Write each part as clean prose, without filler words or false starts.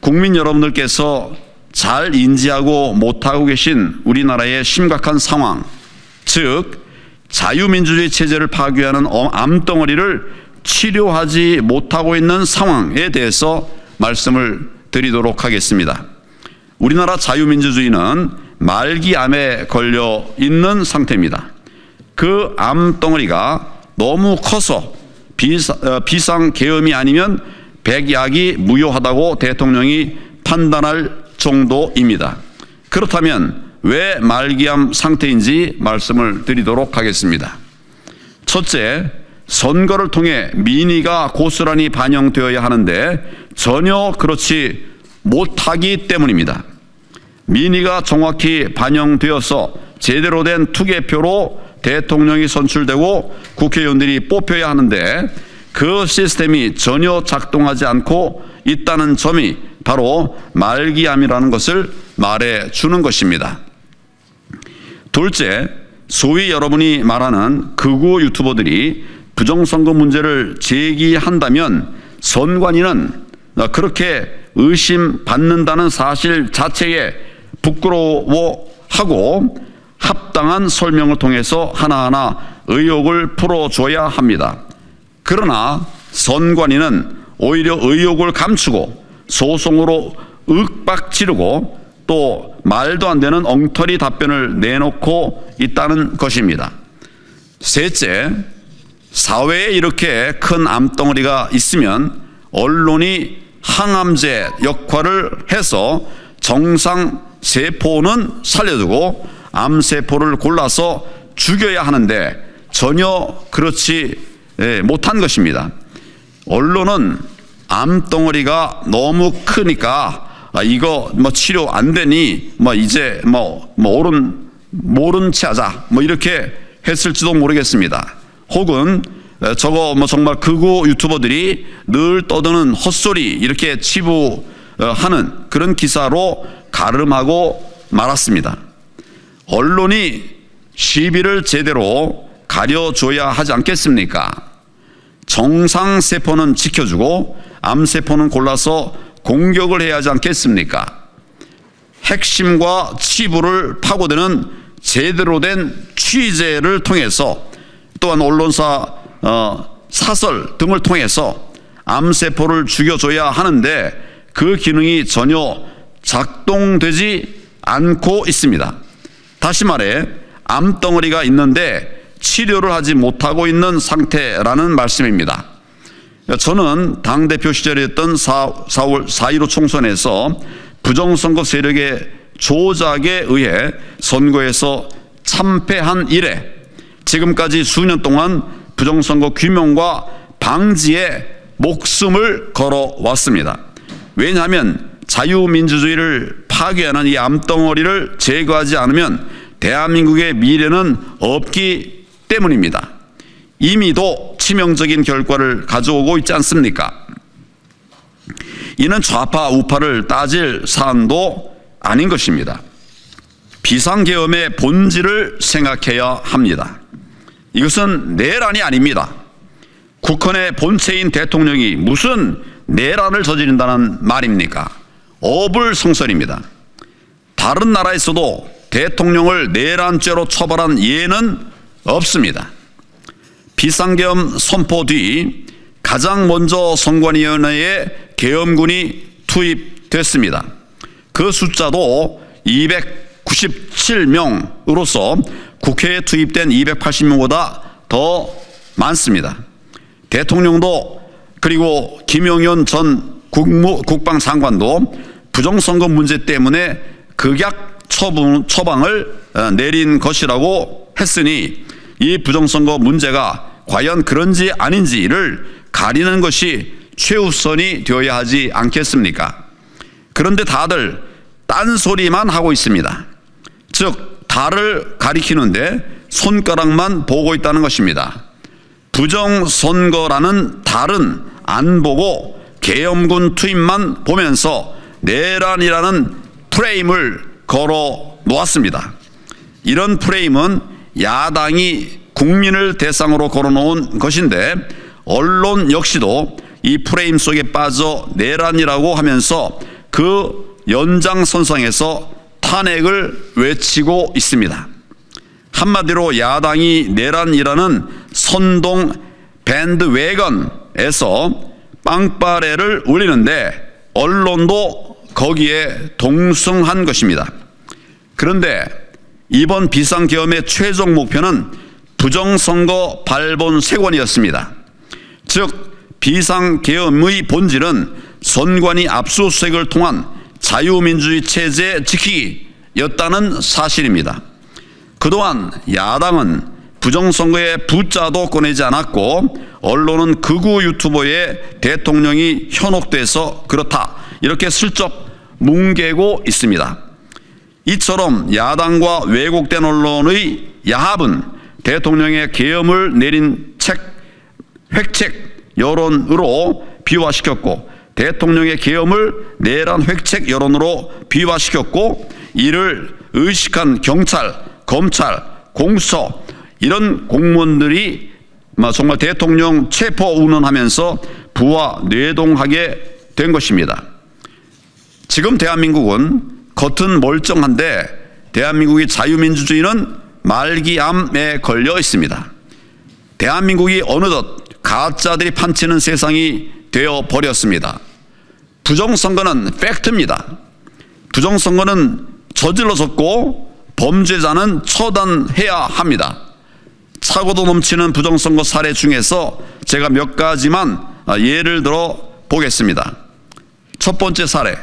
국민 여러분들께서 잘 인지하고 못하고 계신 우리나라의 심각한 상황, 즉 자유민주주의 체제를 파괴하는 암덩어리를 치료하지 못하고 있는 상황에 대해서 말씀을 드리도록 하겠습니다. 우리나라 자유민주주의는 말기암에 걸려 있는 상태입니다. 그 암덩어리가 너무 커서 비상계엄이 아니면 백약이 무효하다고 대통령이 판단할 정도입니다. 그렇다면 왜 말기암 상태인지 말씀을 드리도록 하겠습니다. 첫째, 선거를 통해 민의가 고스란히 반영되어야 하는데 전혀 그렇지 못하기 때문입니다. 민의가 정확히 반영되어서 제대로 된 투개표로 대통령이 선출되고 국회의원들이 뽑혀야 하는데 그 시스템이 전혀 작동하지 않고 있다는 점이 바로 말기암이라는 것을 말해주는 것입니다. 둘째, 소위 여러분이 말하는 극우 유튜버들이 부정선거 문제를 제기한다면 선관위는 그렇게 의심받는다는 사실 자체에 부끄러워하고 합당한 설명을 통해서 하나하나 의혹을 풀어줘야 합니다. 그러나 선관위는 오히려 의혹을 감추고 소송으로 윽박지르고 또 말도 안 되는 엉터리 답변을 내놓고 있다는 것입니다. 셋째, 사회에 이렇게 큰 암덩어리가 있으면 언론이 항암제 역할을 해서 정상 세포는 살려두고 암세포를 골라서 죽여야 하는데 전혀 그렇지 못한 것입니다. 언론은 암덩어리가 너무 크니까 이거 치료 안 되니 이제 모른 채 하자 이렇게 했을지도 모르겠습니다. 혹은 저거 정말 극우 유튜버들이 늘 떠드는 헛소리 이렇게 치부하는 그런 기사로 가름하고 말았습니다. 언론이 시비를 제대로 가려줘야 하지 않겠습니까? 정상세포는 지켜주고 암세포는 골라서 공격을 해야 하지 않겠습니까? 핵심과 치부를 파고드는 제대로 된 취재를 통해서 또한 언론사 사설 등을 통해서 암세포를 죽여줘야 하는데 그 기능이 전혀 작동되지 않고 있습니다. 다시 말해 암덩어리가 있는데 치료를 하지 못하고 있는 상태라는 말씀입니다. 저는 당대표 시절에 했던 4월 4.15 총선에서 부정선거 세력의 조작에 의해 선거에서 참패한 이래 지금까지 수년 동안 부정선거 규명과 방지에 목숨을 걸어왔습니다. 왜냐하면 자유민주주의를 파괴하는 이 암덩어리를 제거하지 않으면 대한민국의 미래는 없기 때문입니다. 이미도 치명적인 결과를 가져오고 있지 않습니까? 이는 좌파 우파를 따질 사안도 아닌 것입니다. 비상계엄의 본질을 생각해야 합니다. 이것은 내란이 아닙니다. 국헌의 본체인 대통령이 무슨 내란을 저지른다는 말입니까? 어불성설입니다. 다른 나라에서도 대통령을 내란죄로 처벌한 예는 없습니다. 비상계엄 선포 뒤 가장 먼저 선관위원회에 계엄군이 투입됐습니다. 그 숫자도 297명으로서 국회에 투입된 280명보다 더 많습니다. 대통령도 그리고 김용현 전 국방장관도 부정선거 문제 때문에 극약 처방을 내린 것이라고 했으니 이 부정선거 문제가 과연 그런지 아닌지를 가리는 것이 최우선이 되어야 하지 않겠습니까? 그런데 다들 딴소리만 하고 있습니다. 즉 달을 가리키는데 손가락만 보고 있다는 것입니다. 부정선거라는 달은 안 보고 계엄군 투입만 보면서 내란이라는 프레임을 걸어 놓았습니다. 이런 프레임은 야당이 국민을 대상으로 걸어놓은 것인데 언론 역시도 이 프레임 속에 빠져 내란이라고 하면서 그 연장선상에서 탄핵을 외치고 있습니다. 한마디로 야당이 내란이라는 선동 밴드웨건에서 빵빠레를 울리는데 언론도 거기에 동승한 것입니다. 그런데 이번 비상계엄의 최종 목표는 부정선거 발본색원이었습니다. 즉 비상계엄의 본질은 선관위 압수수색을 통한 자유민주주의 체제 지키기였다는 사실입니다. 그동안 야당은 부정선거의 부자도 꺼내지 않았고 언론은 극우 유튜버의 대통령이 현혹돼서 그렇다 이렇게 슬쩍 뭉개고 있습니다. 이처럼 야당과 왜곡된 언론의 야합은 대통령의 계엄을 내린 획책 여론으로 비화시켰고 대통령의 계엄을 내란 획책 여론으로 비화시켰고 이를 의식한 경찰, 검찰, 공수처 이런 공무원들이 정말 대통령 체포 운운하면서 부하 뇌동하게 된 것입니다. 지금 대한민국은 겉은 멀쩡한데 대한민국의 자유민주주의는 말기암에 걸려 있습니다. 대한민국이 어느덧 가짜들이 판치는 세상이 되어버렸습니다. 부정선거는 팩트입니다. 부정선거는 저질러졌고 범죄자는 처단해야 합니다. 차고도 넘치는 부정선거 사례 중에서 제가 몇 가지만 예를 들어 보겠습니다. 첫 번째 사례,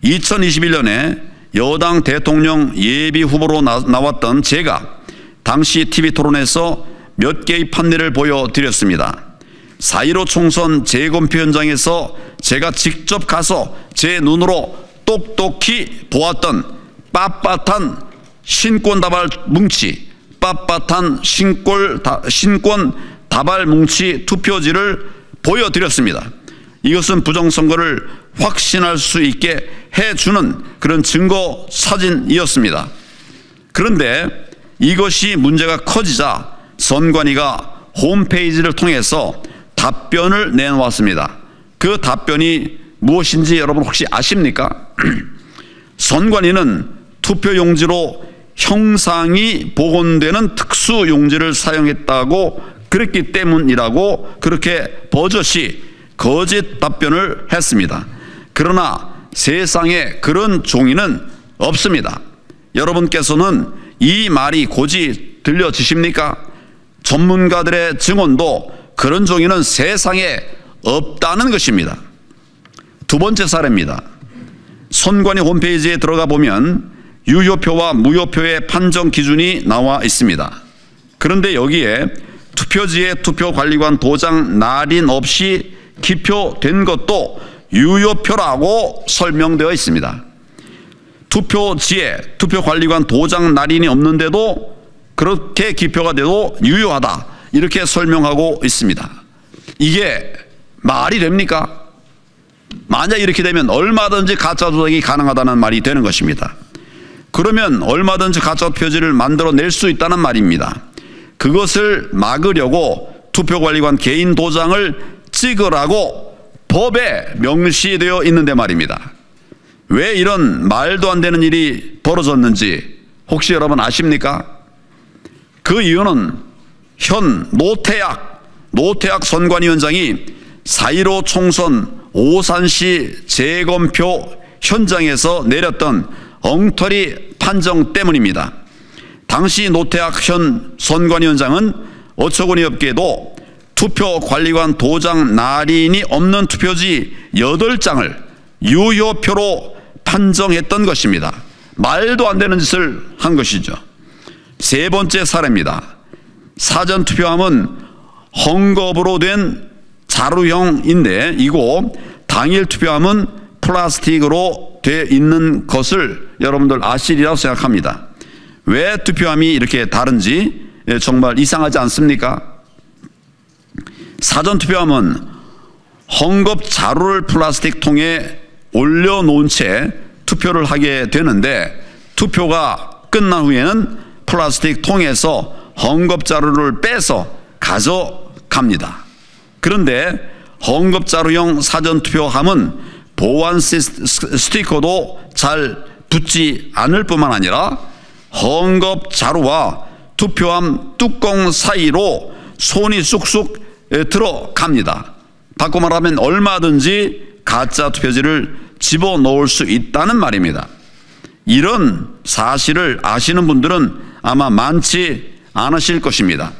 2021년에 여당 대통령 예비 후보로 나왔던 제가 당시 TV토론에서 몇 개의 판례를 보여드렸습니다. 4.15 총선 재검표 현장에서 제가 직접 가서 제 눈으로 똑똑히 보았던 빳빳한 신권 다발 뭉치, 빳빳한 신권 다발 뭉치 투표지를 보여드렸습니다. 이것은 부정선거를 확신할 수 있게 해주는 그런 증거 사진이었습니다. 그런데 이것이 문제가 커지자 선관위가 홈페이지를 통해서 답변을 내놓았습니다. 그 답변이 무엇인지 여러분 혹시 아십니까? 선관위는 투표용지로 형상이 복원되는 특수용지를 사용했다고 그랬기 때문이라고 그렇게 버젓이 거짓 답변을 했습니다. 그러나 세상에 그런 종이는 없습니다. 여러분께서는 이 말이 고지 들려지십니까? 전문가들의 증언도 그런 종이는 세상에 없다는 것입니다. 두 번째 사례입니다. 선관위 홈페이지에 들어가 보면 유효표와 무효표의 판정 기준이 나와 있습니다. 그런데 여기에 투표지에 투표관리관 도장 날인 없이 기표된 것도 유효표라고 설명되어 있습니다. 투표지에 투표관리관 도장 날인이 없는데도 그렇게 기표가 돼도 유효하다 이렇게 설명하고 있습니다. 이게 말이 됩니까? 만약 이렇게 되면 얼마든지 가짜 조작이 가능하다는 말이 되는 것입니다. 그러면 얼마든지 가짜 표지를 만들어낼 수 있다는 말입니다. 그것을 막으려고 투표관리관 개인 도장을 찍으라고 법에 명시되어 있는데 말입니다. 왜 이런 말도 안 되는 일이 벌어졌는지 혹시 여러분 아십니까? 그 이유는 현 노태악 선관위원장이 4.15 총선 오산시 재검표 현장에서 내렸던 엉터리 판정 때문입니다. 당시 노태악 현 선관위원장은 어처구니 없게도 투표관리관 도장 날인이 없는 투표지 8장을 유효표로 판정했던 것입니다. 말도 안 되는 짓을 한 것이죠. 세 번째 사례입니다. 사전투표함은 헝겊으로 된 자루형인데 이고 당일 투표함은 플라스틱으로 되어 있는 것을 여러분들 아시리라고 생각합니다. 왜 투표함이 이렇게 다른지 정말 이상하지 않습니까? 사전투표함은 헝겊 자루를 플라스틱 통에 올려놓은 채 투표를 하게 되는데 투표가 끝난 후에는 플라스틱 통에서 헝겊 자루를 빼서 가져갑니다. 그런데 헝겊 자루형 사전투표함은 보안 스티커도 잘 붙지 않을 뿐만 아니라 헝겊 자루와 투표함 뚜껑 사이로 손이 쑥쑥 들어갑니다. 바꿔 말하면 얼마든지 가짜 투표지를 집어넣을 수 있다는 말입니다. 이런 사실을 아시는 분들은 아마 많지 않으실 것입니다.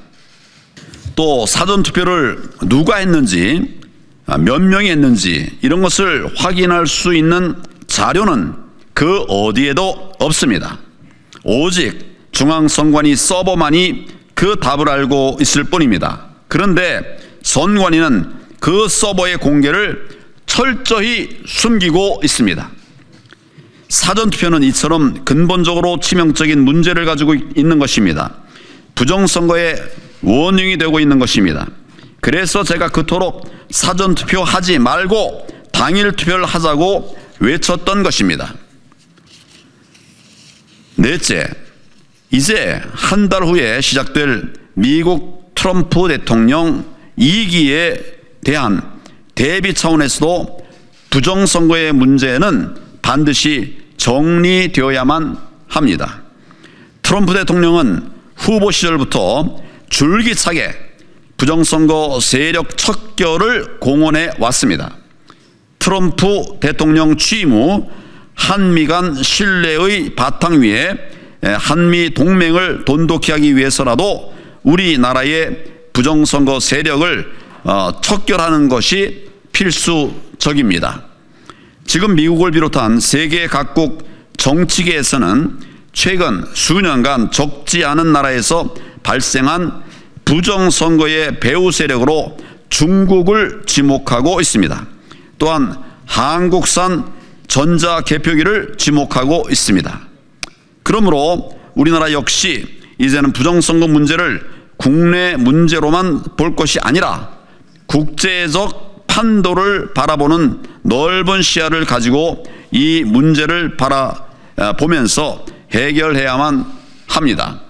또 사전투표를 누가 했는지, 몇 명이 했는지 이런 것을 확인할 수 있는 자료는 그 어디에도 없습니다. 오직 중앙선관위 서버만이 그 답을 알고 있을 뿐입니다. 그런데 선관위는 그 서버의 공개를 철저히 숨기고 있습니다. 사전투표는 이처럼 근본적으로 치명적인 문제를 가지고 있는 것입니다. 부정선거의 원흉이 되고 있는 것입니다. 그래서 제가 그토록 사전투표 하지 말고 당일 투표를 하자고 외쳤던 것입니다. 넷째, 이제 한 달 후에 시작될 미국 트럼프 대통령 2기에 대한 대비 차원에서도 부정선거의 문제는 반드시 정리되어야만 합니다. 트럼프 대통령은 후보 시절부터 줄기차게 부정선거 세력 척결을 공언해 왔습니다. 트럼프 대통령 취임 후 한미 간 신뢰의 바탕 위에 한미 동맹을 돈독히 하기 위해서라도 우리나라의 부정선거 세력을 척결하는 것이 필수적입니다. 지금 미국을 비롯한 세계 각국 정치계에서는 최근 수년간 적지 않은 나라에서 발생한 부정선거의 배후 세력으로 중국을 지목하고 있습니다. 또한 한국산 전자개표기를 지목하고 있습니다. 그러므로 우리나라 역시 이제는 부정선거 문제를 국내 문제로만 볼 것이 아니라 국제적 판도를 바라보는 넓은 시야를 가지고 이 문제를 바라보면서 해결해야만 합니다.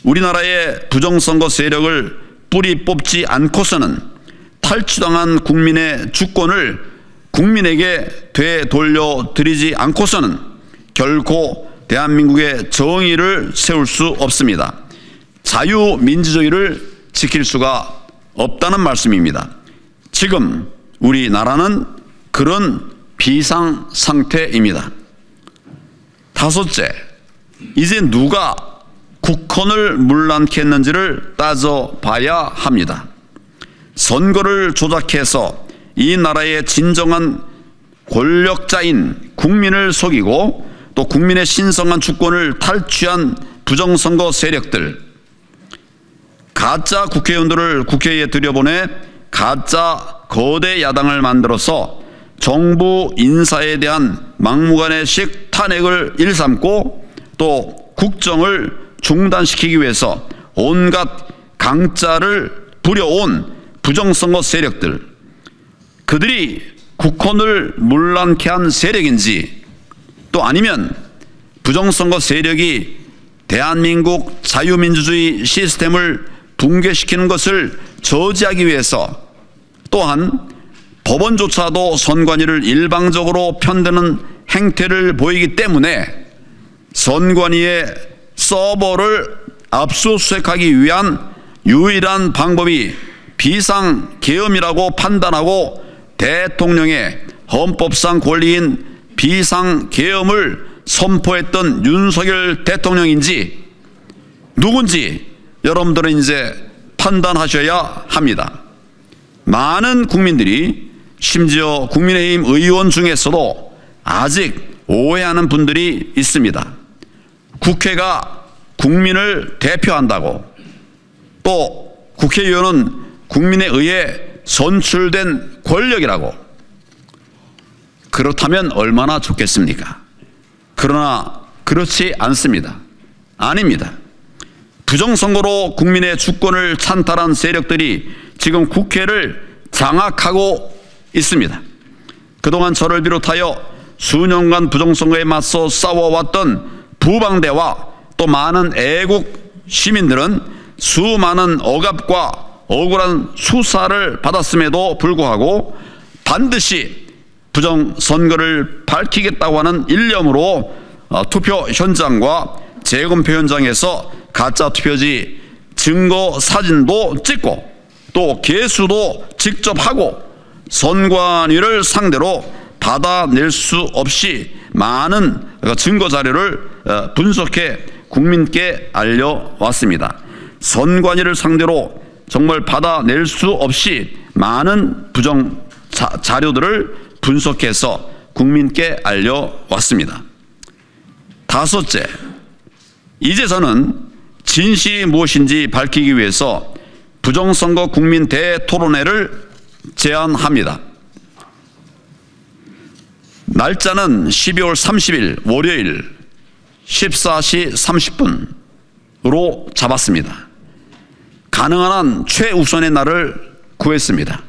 우리나라의 부정선거 세력을 뿌리 뽑지 않고서는 탈취당한 국민의 주권을 국민에게 되돌려드리지 않고서는 결코 대한민국의 정의를 세울 수 없습니다. 자유민주주의를 지킬 수가 없다는 말씀입니다. 지금 우리나라는 그런 비상 상태입니다. 다섯째, 이제 누가 국헌을 문란케 했는지를 따져봐야 합니다. 선거를 조작해서 이 나라의 진정한 권력자인 국민을 속이고 또 국민의 신성한 주권을 탈취한 부정선거 세력들, 가짜 국회의원들을 국회에 들여보내 가짜 거대 야당을 만들어서 정부 인사에 대한 막무가내식 탄핵을 일삼고 또 국정을 중단시키기 위해서 온갖 강짜를 부려온 부정선거 세력들, 그들이 국헌을 문란케 한 세력인지 또 아니면 부정선거 세력이 대한민국 자유민주주의 시스템을 붕괴시키는 것을 저지하기 위해서 또한 법원조차도 선관위를 일방적으로 편드는 행태를 보이기 때문에 선관위의 서버를 압수수색하기 위한 유일한 방법이 비상계엄이라고 판단하고 대통령의 헌법상 권리인 비상계엄을 선포했던 윤석열 대통령인지 누군지 여러분들은 이제 판단하셔야 합니다. 많은 국민들이 심지어 국민의힘 의원 중에서도 아직 오해하는 분들이 있습니다. 국회가 국민을 대표한다고, 또 국회의원은 국민에 의해 선출된 권력이라고. 그렇다면 얼마나 좋겠습니까? 그러나 그렇지 않습니다. 아닙니다. 부정선거로 국민의 주권을 찬탈한 세력들이 지금 국회를 장악하고 있습니다. 그동안 저를 비롯하여 수년간 부정선거에 맞서 싸워왔던 부방대와 또 많은 애국 시민들은 수많은 억압과 억울한 수사를 받았음에도 불구하고 반드시 부정선거를 밝히겠다고 하는 일념으로 투표 현장과 재검표 현장에서 가짜 투표지 증거 사진도 찍고 또 개수도 직접 하고 선관위를 상대로 받아낼 수 없이 많은 증거 자료를 분석해 국민께 알려왔습니다. 선관위를 상대로 정말 받아낼 수 없이 많은 부정 자료들을 분석해서 국민께 알려왔습니다. 다섯째, 이제 저는 진실이 무엇인지 밝히기 위해서 부정선거 국민 대토론회를 제안합니다. 날짜는 12월 30일 월요일 14시 30분으로 잡았습니다. 가능한 한 최우선의 날을 구했습니다.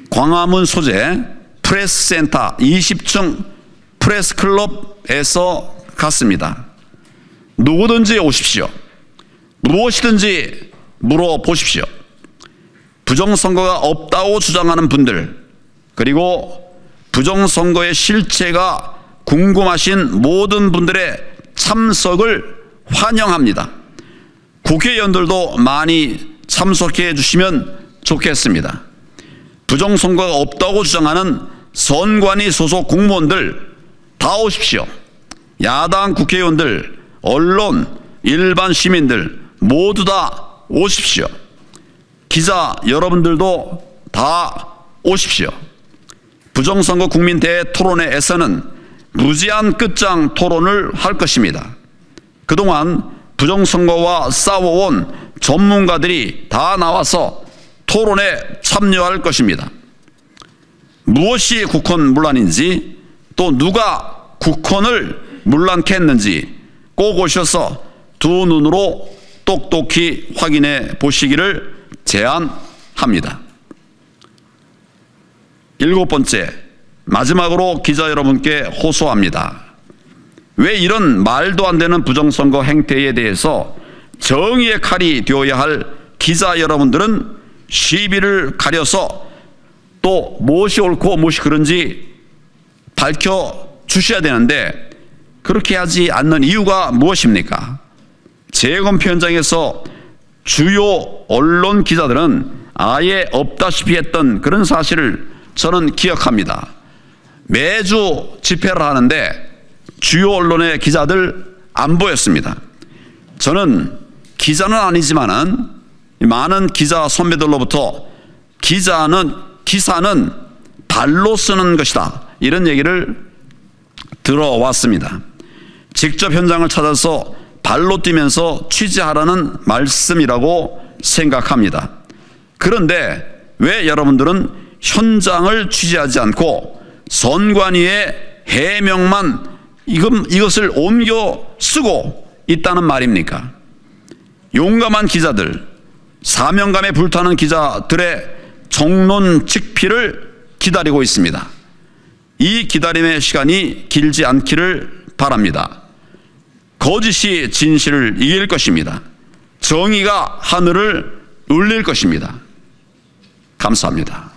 광화문 소재 프레스센터 20층 프레스클럽에서 갔습니다. 누구든지 오십시오. 무엇이든지 물어보십시오. 부정선거가 없다고 주장하는 분들, 그리고 부정선거의 실체가 궁금하신 모든 분들의 참석을 환영합니다. 국회의원들도 많이 참석해 주시면 좋겠습니다. 부정선거가 없다고 주장하는 선관위 소속 공무원들 다 오십시오. 야당 국회의원들, 언론, 일반 시민들 모두 다 오십시오. 기자 여러분들도 다 오십시오. 부정선거 국민 대토론회에서는 무제한 끝장 토론을 할 것입니다. 그동안 부정선거와 싸워온 전문가들이 다 나와서 토론에 참여할 것입니다. 무엇이 국헌 문란인지 또 누가 국헌을 문란케 했는지 꼭 오셔서 두 눈으로 똑똑히 확인해 보시기를 제안합니다. 일곱 번째, 마지막으로 기자 여러분께 호소합니다. 왜 이런 말도 안 되는 부정선거 행태에 대해서 정의의 칼이 되어야 할 기자 여러분들은 시비를 가려서 또 무엇이 옳고 무엇이 그른지 밝혀주셔야 되는데 그렇게 하지 않는 이유가 무엇입니까? 재검표 현장에서 주요 언론 기자들은 아예 없다시피 했던 그런 사실을 저는 기억합니다. 매주 집회를 하는데 주요 언론의 기자들 안 보였습니다. 저는 기자는 아니지만은 많은 기자 선배들로부터 기사는 발로 쓰는 것이다, 이런 얘기를 들어왔습니다. 직접 현장을 찾아서 발로 뛰면서 취재하라는 말씀이라고 생각합니다. 그런데 왜 여러분들은 현장을 취재하지 않고 선관위의 해명만 이것을 옮겨 쓰고 있다는 말입니까? 용감한 기자들, 사명감에 불타는 기자들의 정론 직피를 기다리고 있습니다. 이 기다림의 시간이 길지 않기를 바랍니다. 거짓이 진실을 이길 것입니다. 정의가 하늘을 울릴 것입니다. 감사합니다.